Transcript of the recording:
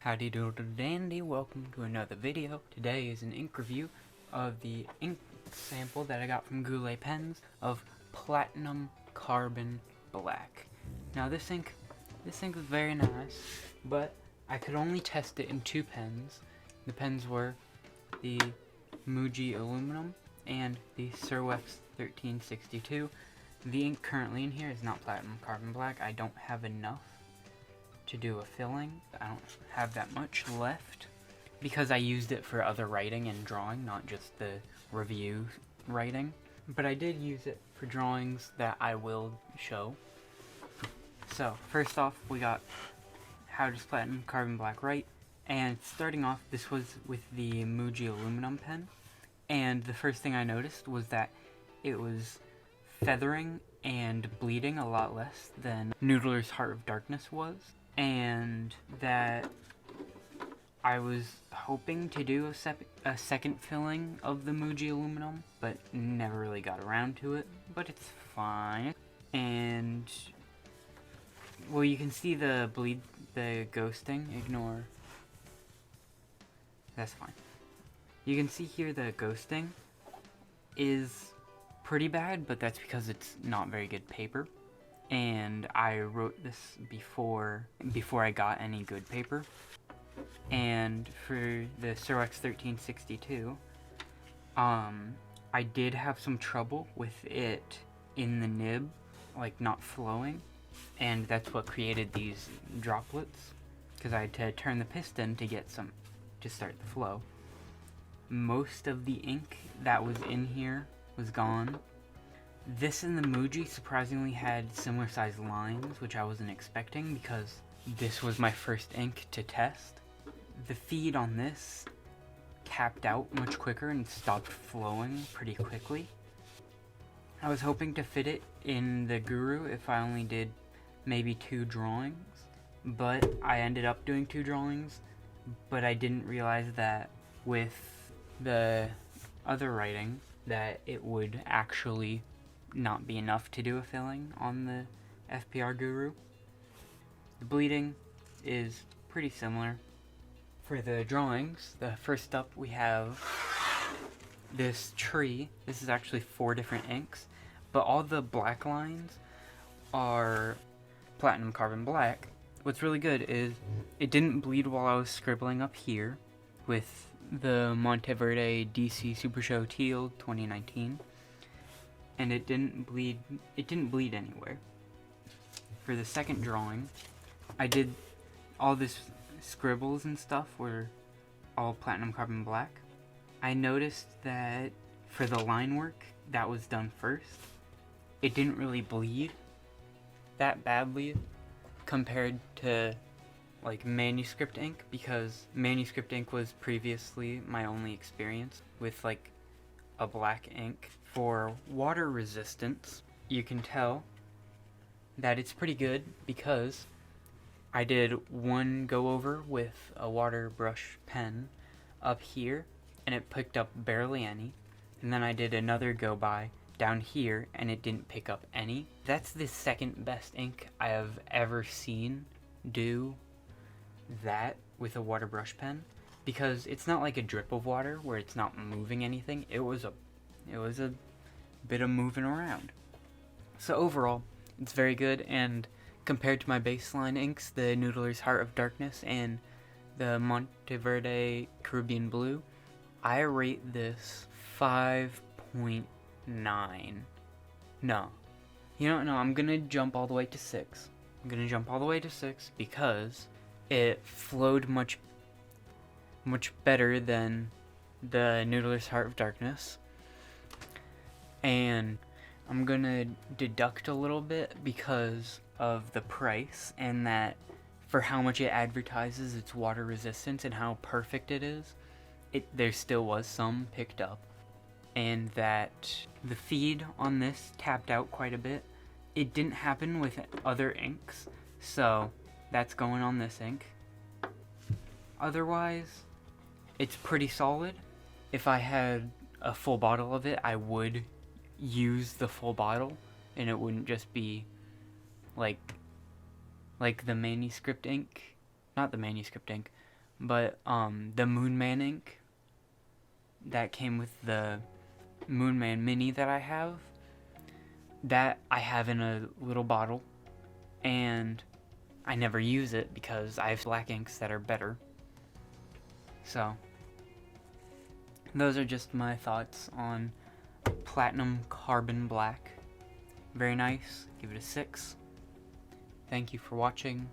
Howdy doodle dandy, welcome to another video. Today is an ink review of the ink sample that I got from Goulet Pens of Platinum Carbon Black. Now this ink is very nice, but I could only test it in two pens. The pens were the Muji aluminum and the Serwex 1362. The ink currently in here is not Platinum Carbon Black. I don't have enough to do a filling. I don't have that much left because I used it for other writing and drawing, not just the review writing. But I did use it for drawings that I will show. So first off, we got how does Platinum Carbon Black write? And starting off, this was with the Muji aluminum pen, and the first thing I noticed was that it was feathering and bleeding a lot less than Noodler's Heart of Darkness was, and that I was hoping to do a second filling of the Muji aluminum, but never really got around to it, but it's fine. And, well, you can see the ghosting, ignore, that's fine. You can see here the ghosting is pretty bad, but that's because it's not very good paper. And I wrote this before I got any good paper. And for the Serwex 1362, I did have some trouble with it in the nib, like not flowing, and that's what created these droplets, because I had to turn the piston to get some to start the flow. Most of the ink that was in here was gone. This and the Muji surprisingly had similar sized lines, which I wasn't expecting because this was my first ink to test. The feed on this tapped out much quicker and stopped flowing pretty quickly. I was hoping to fit it in the Guru if I only did maybe 2 drawings, but I ended up doing 2 drawings, but I didn't realize that with the other writing that it would actually not be enough to do a filling on the FPR Guru. The bleeding is pretty similar. For the drawings, the first up we have this tree. This is actually 4 different inks, but all the black lines are Platinum Carbon Black. What's really good is it didn't bleed while I was scribbling up here with the Monteverde DC Super Show Teal 2019. And it didn't bleed anywhere. For the second drawing, I did all this scribbles and stuff were all Platinum Carbon Black. I noticed that for the line work that was done first, it didn't really bleed that badly compared to like manuscript ink, because manuscript ink was previously my only experience with like a black ink. For water resistance, you can tell that it's pretty good because I did one go over with a water brush pen up here and it picked up barely any, and then I did another go by down here and it didn't pick up any. That's the second best ink I have ever seen do that with a water brush pen, because it's not like a drip of water where it's not moving anything. It was a bit of moving around. So overall, it's very good, and compared to my baseline inks, the Noodler's Heart of Darkness and the Monteverde Caribbean Blue, I rate this 5.9. No. You know, no, I'm gonna jump all the way to 6. I'm gonna jump all the way to 6 because it flowed much better than the Noodler's Heart of Darkness. And I'm gonna deduct a little bit because of the price, and that for how much it advertises its water resistance and how perfect it is, there still was some picked up, and that the feed on this tapped out quite a bit. It didn't happen with other inks, so that's going on this ink. Otherwise, it's pretty solid. If I had a full bottle of it, I would use the full bottle, and it wouldn't just be like the manuscript ink, not the manuscript ink, But the Moonman ink that came with the Moonman Mini that I have, that I have in a little bottle, and I never use it because I have black inks that are better. So those are just my thoughts on Platinum Carbon Black. Very nice. Give it a 6. Thank you for watching.